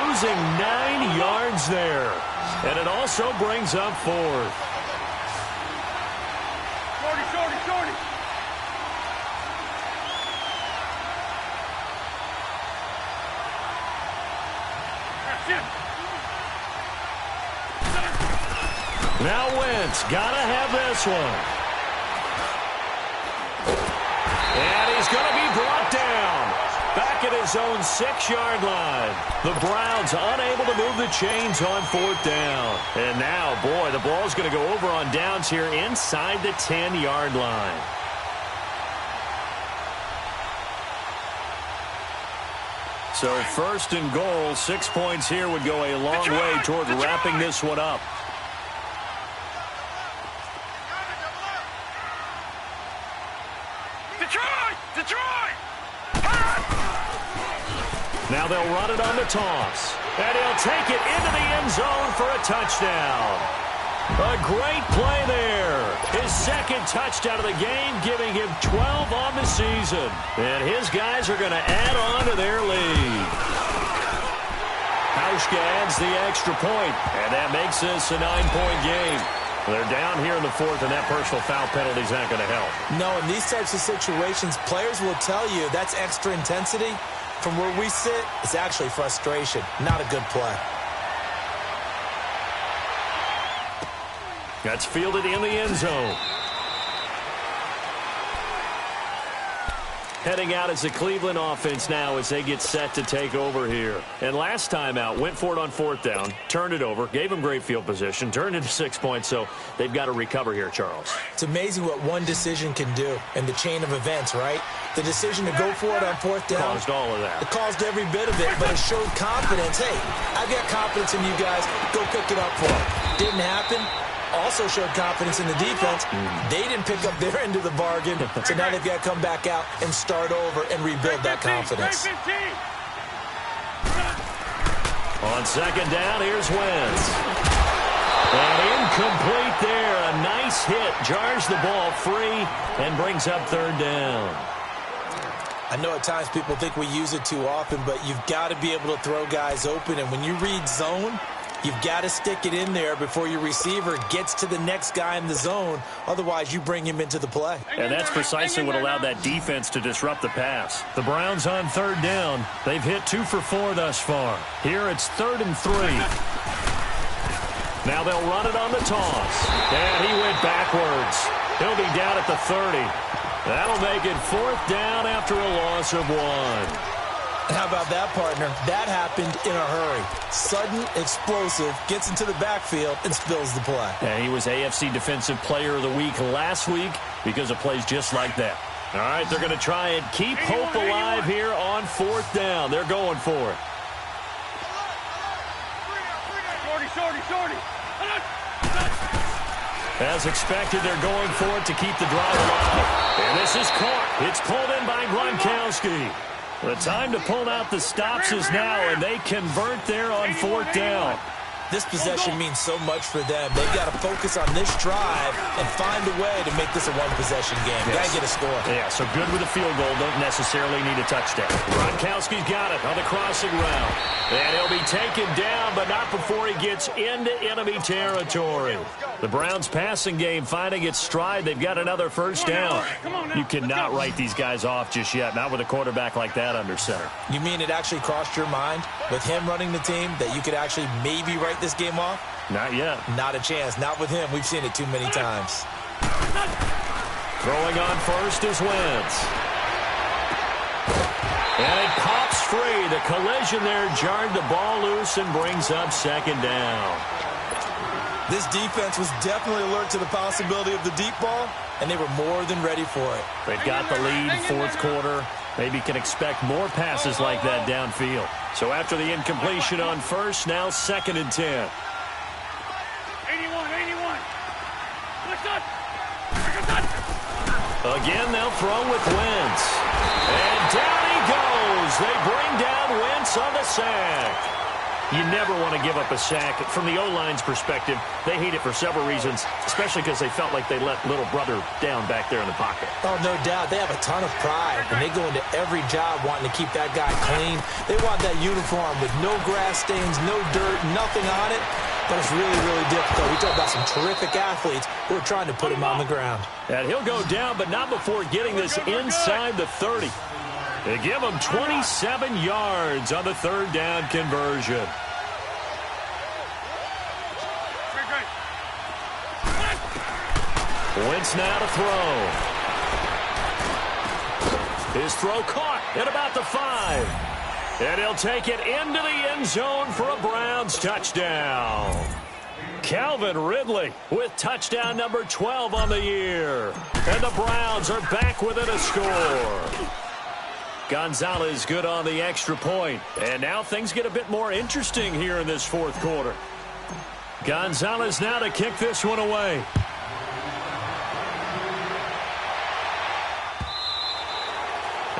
Losing 9 yards there. And it also brings up 4th.
Shorty.
Now Wentz, gotta have this one. And he's going to be brought down. Back at his own 6-yard line. The Browns unable to move the chains on 4th down. And now, boy, the ball's going to go over on downs here inside the 10-yard line. So 1st and goal, 6 points here would go a long way toward wrapping this one up.
Detroit!
Now they'll run it on the toss. And he'll take it into the end zone for a touchdown. A great play there. His 2nd touchdown of the game, giving him 12 on the season. And his guys are going to add on to their lead. Hauschka adds the extra point, and that makes this a 9-point game. They're down here in the 4th, and that personal foul penalty is not going to help.
No, in these types of situations, players will tell you that's extra intensity. From where we sit, it's actually frustration, not a good play.
That's fielded in the end zone. Heading out is the Cleveland offense now as they get set to take over here. And last time out, went for it on 4th down, turned it over, gave them great field position, turned into 6 points, so they've got to recover here, Charles.
It's amazing what one decision can do in the chain of events, right? The decision to go for it on 4th down.
Caused all of that.
It caused every bit of it, but it showed confidence. Hey, I've got confidence in you guys. Go pick it up for them. Didn't happen. Also showed confidence in the defense. They didn't pick up their end of the bargain, so now they've got to come back out and start over and rebuild that confidence.
On 2nd down, here's Wentz. And incomplete there. A nice hit. Jars the ball free and brings up 3rd down.
I know at times people think we use it too often, but you've got to be able to throw guys open. And when you read zone, you've got to stick it in there before your receiver gets to the next guy in the zone. Otherwise, you bring him into the play.
And that's precisely what allowed that defense to disrupt the pass. The Browns on 3rd down. They've hit 2 for 4 thus far. Here it's 3rd and 3. Now they'll run it on the toss. And he went backwards. He'll be down at the 30. That'll make it 4th down after a loss of 1.
How about that, partner? That happened in a hurry. Sudden, explosive, gets into the backfield, and spills the play.
And he was AFC Defensive Player of the Week last week because of plays just like that. All right, they're going to try and keep hope alive here on 4th down. They're going for it.
Shorty.
As expected, they're going for it to keep the drive alive. And this is caught. It's pulled in by Gronkowski. The time to pull out the stops is now, and they convert there on 4th down.
This possession means so much for them. They've got to focus on this drive and find a way to make this a one-possession game. Yes. Got to get a score.
Yeah, so good with a field goal. Don't necessarily need a touchdown. Gronkowski's got it on the crossing route. And he'll be taken down, but not before he gets into enemy territory. The Browns' passing game finding its stride. They've got another first down. You cannot write these guys off just yet, not with a quarterback like that under center.
You mean it actually crossed your mind with him running the team that you could actually maybe write this game off?
Not yet.
Not a chance. Not with him. We've seen it too many times.
Throwing on first is Wentz. And it pops free. The collision there jarred the ball loose and brings up second down.
This defense was definitely alert to the possibility of the deep ball, and they were more than ready for it.
They've got the lead fourth quarter. Maybe can expect more passes like that downfield. So after the incompletion on first, now 2nd and 10.
81.
Again, they'll throw with Wentz. And down he goes. They bring down Wentz on the sack. You never want to give up a sack. From the O-line's perspective, they hate it for several reasons, especially because they felt like they let little brother down back there in the pocket.
Oh, no doubt. They have a ton of pride, and they go into every job wanting to keep that guy clean. They want that uniform with no grass stains, no dirt, nothing on it. But it's really, really difficult. We talk about some terrific athletes who are trying to put him on the ground.
And he'll go down, but not before getting this inside the 30. They give him 27 yards on the third down conversion. Wentz now to throw. His throw caught at about the 5. And he'll take it into the end zone for a Browns touchdown. Calvin Ridley with touchdown number 12 on the year. And the Browns are back within a score. Gonzalez good on the extra point. And now things get a bit more interesting here in this fourth quarter. Gonzalez now to kick this one away.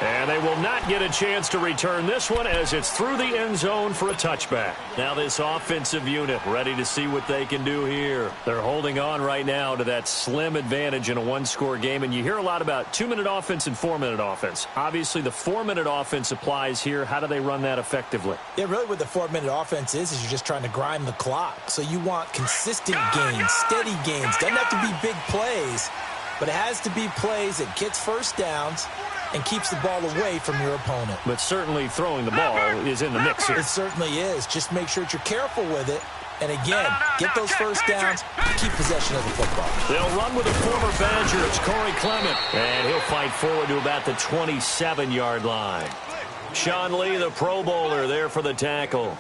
And they will not get a chance to return this one as it's through the end zone for a touchback. Now this offensive unit ready to see what they can do here. They're holding on right now to that slim advantage in a one-score game. And you hear a lot about 2-minute offense and 4-minute offense. Obviously, the 4-minute offense applies here. How do they run that effectively?
Yeah, really what the 4-minute offense is you're just trying to grind the clock. So you want consistent gains, steady gains. Doesn't have to be big plays, but it has to be plays that gets first downs and keeps the ball away from your opponent.
But certainly throwing the ball is in the mix here.
It certainly is. Just make sure that you're careful with it. And again, get those first downs, keep possession of the football.
They'll run with a former Badger. It's Corey Clement. And he'll fight forward to about the 27-yard line. Sean Lee, the Pro Bowler, there for the tackle.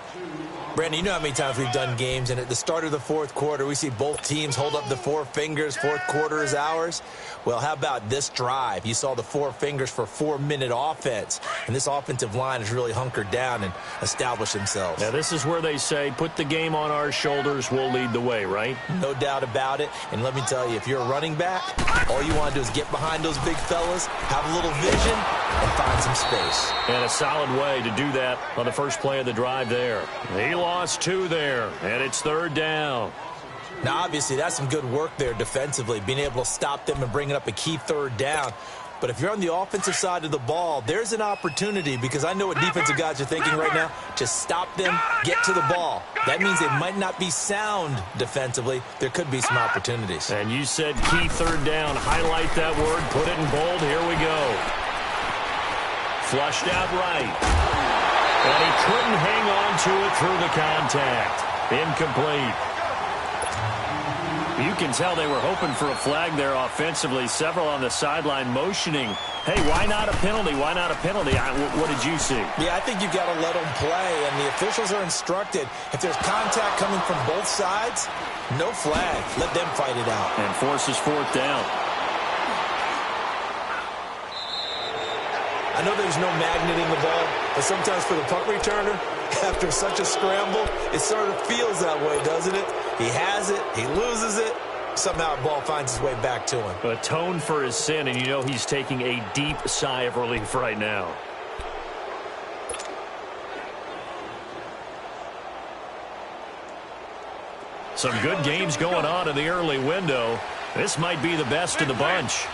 Brandon, you know how many times we've done games, and at the start of the fourth quarter, we see both teams hold up the 4 fingers, fourth quarter is ours. Well, how about this drive? You saw the 4 fingers for 4-minute offense, and this offensive line has really hunkered down and established themselves.
Now, this is where they say, put the game on our shoulders, we'll lead the way, right?
No doubt about it, and let me tell you, if you're a running back, all you want to do is get behind those big fellas, have a little vision, and find some space.
And a solid way to do that on the first play of the drive there. He lost 2 there, and it's third down.
Now, obviously, that's some good work there defensively, being able to stop them and bringing up a key third down. But if you're on the offensive side of the ball, there's an opportunity, because I know what defensive guys are thinking right now. Just stop them, get to the ball. That means they might not be sound defensively. There could be some opportunities.
And you said key third down. Highlight that word, put it in bold. Here we go. Flushed out right. And he couldn't hang on to it through the contact. Incomplete. You can tell they were hoping for a flag there offensively. Several on the sideline motioning, hey, why not a penalty? Why not a penalty? What did you see?
Yeah, I think you've got to let them play, and the officials are instructed. If there's contact coming from both sides, no flag. Let them fight it out.
And forces fourth down.
I know there's no magnet in the ball, but sometimes for the punt returner, after such a scramble, it sort of feels that way, doesn't it? He has it, he loses it, somehow the ball finds its way back to him.
Atone for his sin, and you know he's taking a deep sigh of relief right now. Some good games going on in the early window. This might be the best of the bunch.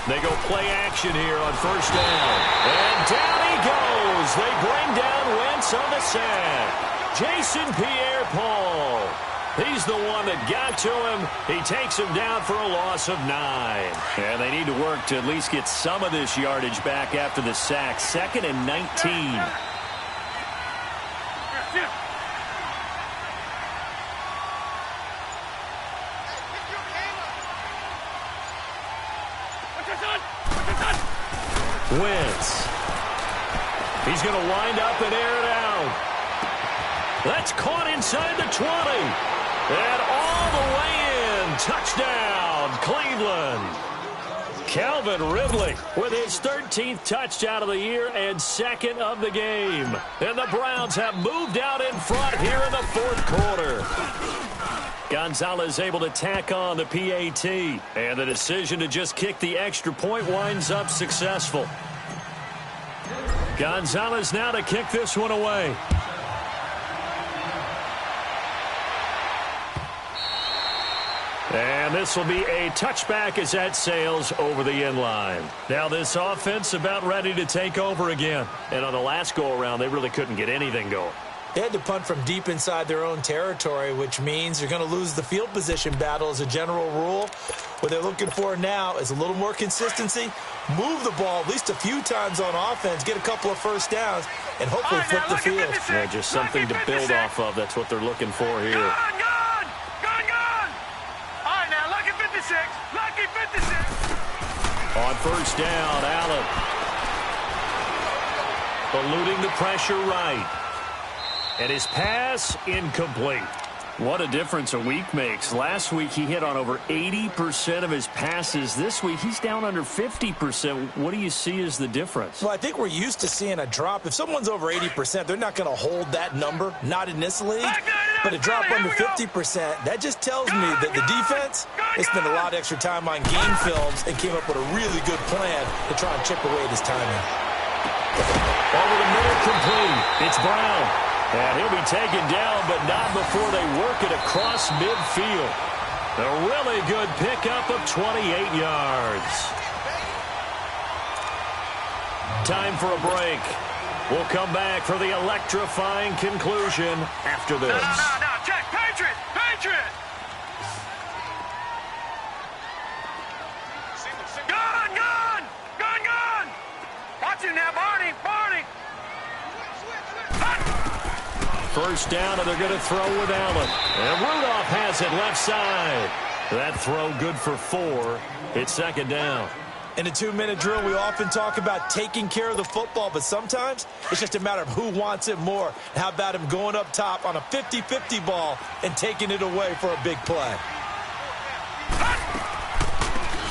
They go play action here on first down. And down he goes. They bring down Wentz on the sack. Jason Pierre-Paul. He's the one that got to him. He takes him down for a loss of 9. And they need to work to at least get some of this yardage back after the sack. 2nd and 19. Wentz. He's going to wind up and air it out. That's caught inside the 20. And all the way in. Touchdown, Cleveland. Calvin Ridley with his 13th touchdown of the year and 2nd of the game. And the Browns have moved out in front here in the 4th quarter. Gonzalez able to tack on the PAT. And the decision to just kick the extra point winds up successful. Gonzalez now to kick this one away. And this will be a touchback as that sails over the end line. Now this offense about ready to take over again. And on the last go-around, they really couldn't get anything going.
They had to punt from deep inside their own territory, which means you're going to lose the field position battle as a general rule. What they're looking for now is a little more consistency, move the ball at least a few times on offense, get a couple of first downs, and hopefully flip the field.
Yeah, just something to build off of. That's what they're looking for here.
Gone! All right, now, lucky 56. Lucky 56.
On first down, Allen. Eluding the pressure right. And his pass incomplete. What a difference a week makes. Last week he hit on over 80% of his passes. This week he's down under 50%. What do you see as the difference?
Well, I think we're used to seeing a drop. If someone's over 80%, they're not going to hold that number, not in this league. But a drop under 50%, that just tells me that the defense, they spent a lot of extra time on game films and came up with a really good plan to try and chip away at his timing.
Over the middle, complete. It's Brown. And he'll be taken down, but not before they work it across midfield. A really good pickup of 28 yards. Time for a break. We'll come back for the electrifying conclusion after this.
No. Check. Patriot. Gone. Watch him now, Barney.
First down, and they're going to throw with Allen. And Rudolph has it left side. That throw good for 4. It's 2nd down.
In a 2-minute drill, we often talk about taking care of the football, but sometimes it's just a matter of who wants it more. How about him going up top on a 50-50 ball and taking it away for a big play?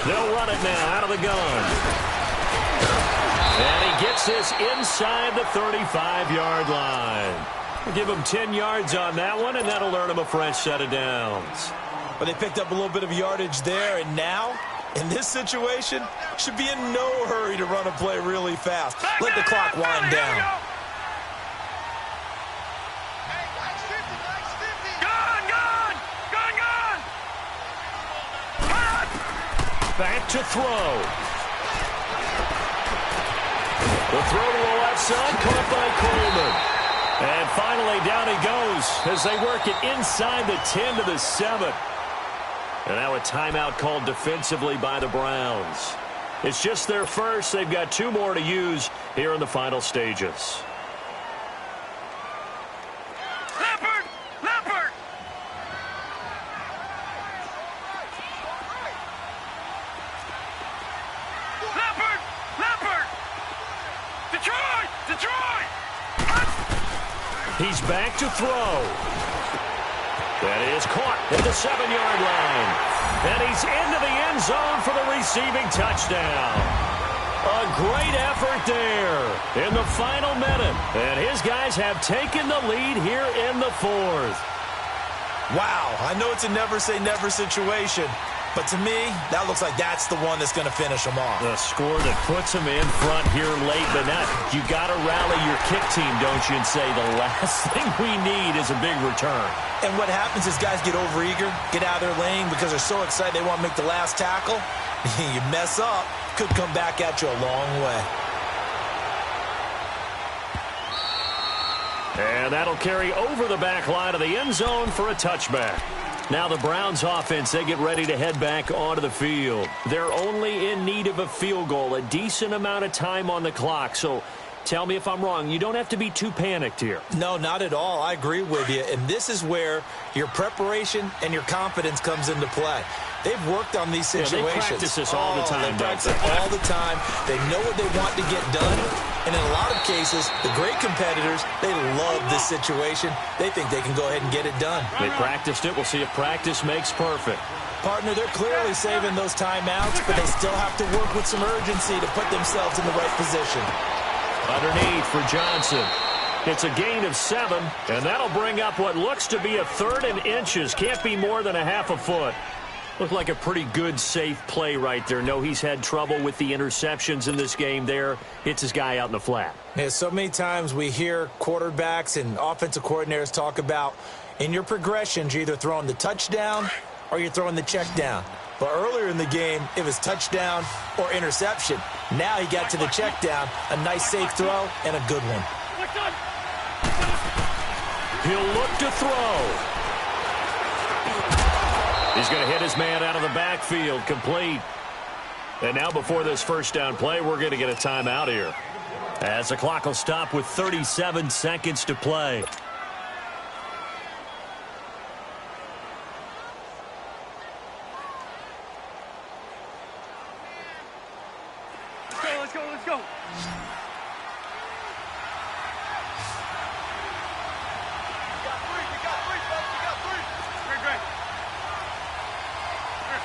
They'll run it now out of the gun. And he gets this inside the 35-yard line. We'll give him 10 yards on that one, and that'll earn him a fresh set of downs.
But they picked up a little bit of yardage there, and now, in this situation, should be in no hurry to run a play really fast. Let the clock wind down.
Back to throw. The throw to the left side, caught by Coleman. And finally, down he goes as they work it inside the 10 to the 7. And now a timeout called defensively by the Browns. It's just their first. They've got 2 more to use here in the final stages.
Leopard! Detroit!
He's back to throw. That is caught at the 7-yard line. And he's into the end zone for the receiving touchdown. A great effort there in the final minute. And his guys have taken the lead here in the 4th.
Wow, I know it's a never say never situation, But to me, that looks like that's the one that's going to finish them off.
The score that puts them in front here late, but not. You got to rally your kick team, don't you, and say the last thing we need is a big return.
And what happens is guys get overeager, get out of their lane because they're so excited they want to make the last tackle. You mess up, could come back at you a long way.
And that'll carry over the back line of the end zone for a touchback. Now the Browns offense, they get ready to head back onto the field. They're only in need of a field goal, a decent amount of time on the clock. So tell me if I'm wrong. You don't have to be too panicked here.
No, not at all. I agree with you. And this is where your preparation and your confidence comes into play. They've worked on these situations.
They practice this all the time.
They practice it all the time. They know what they want to get done. And in a lot of cases, the great competitors, they love this situation. They think they can go ahead and get it done.
They practiced it. We'll see if practice makes perfect.
Partner, they're clearly saving those timeouts, but they still have to work with some urgency to put themselves in the right position.
Underneath for Johnson. It's a gain of 7, and that'll bring up what looks to be a 3rd and inches. Can't be more than a half a foot. Looked like a pretty good, safe play right there. No, he's had trouble with the interceptions in this game there. Hits his guy out in the flat.
Yeah, so many times we hear quarterbacks and offensive coordinators talk about in your progressions, you're either throwing the touchdown or you're throwing the check down. But earlier in the game, it was touchdown or interception. Now he got to the check down, a nice safe throw, and a good one.
He'll look to throw. He's going to hit his man out of the backfield, complete. And now before this first down play, we're going to get a timeout here, as the clock will stop with 37 seconds to play.
Let's go, let's go.
We got three, folks. We got three.
Great.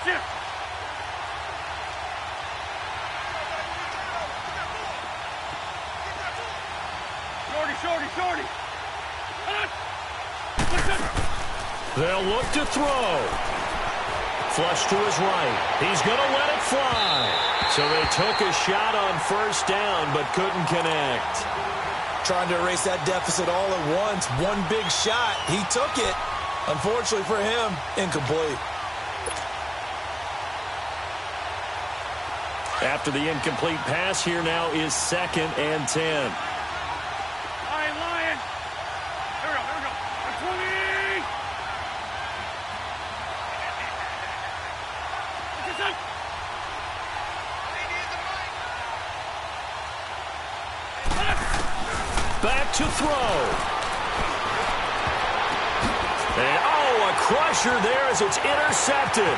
Shift. Shorty.
They'll look to throw. Flush to his right. He's going to let it fly. So they took a shot on first down, but couldn't connect.
Trying to erase that deficit all at once. One big shot. He took it. Unfortunately for him, incomplete.
After the incomplete pass, here now is 2nd and 10.
Lion. Here we go. 20.
Back to throw. And, a crusher there as it's intercepted.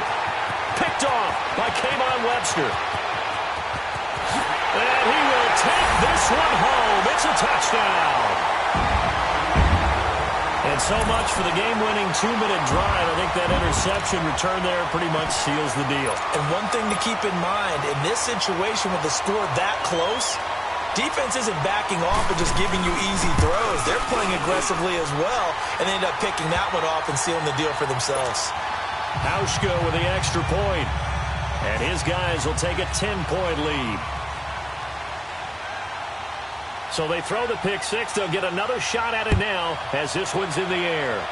Picked off by Kayvon Webster. And he will take this one home. It's a touchdown. And so much for the game-winning 2-minute drive. I think that interception return there pretty much seals the deal.
And one thing to keep in mind, in this situation with the score that close, defense isn't backing off and just giving you easy throws. They're playing aggressively as well, and they end up picking that one off and sealing the deal for themselves.
Hauschka with the extra point. And his guys will take a 10-point lead. So they throw the pick six. They'll get another shot at it now as this one's in the air.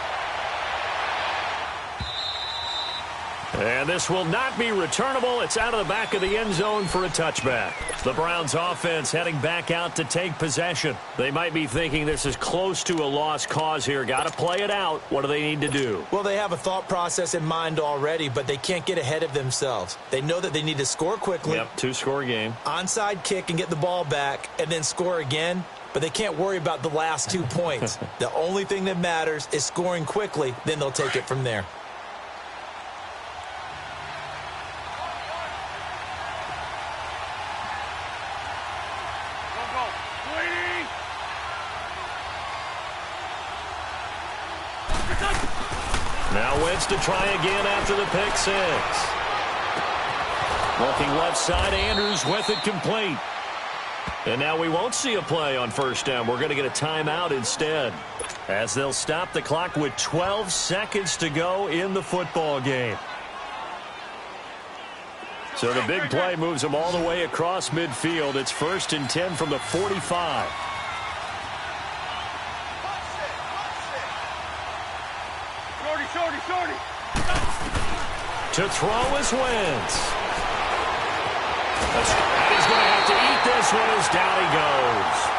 And this will not be returnable. It's out of the back of the end zone for a touchback. The Browns offense heading back out to take possession. They might be thinking this is close to a lost cause here. Got to play it out. What do they need to do?
Well, they have a thought process in mind already, but they can't get ahead of themselves. They know that they need to score quickly.
Yep, 2-score game.
Onside kick and get the ball back and then score again. But they can't worry about the last 2 points. The only thing that matters is scoring quickly. Then they'll take it from there.
Now Wentz to try again after the pick six. Looking left side, Andrews with it complete. And now we won't see a play on first down. We're going to get a timeout instead, as they'll stop the clock with 12 seconds to go in the football game. So the big play moves them all the way across midfield. It's 1st and 10 from the 45.
Shorty.
To throw is Wentz. And he's going to have to eat this one as down he goes.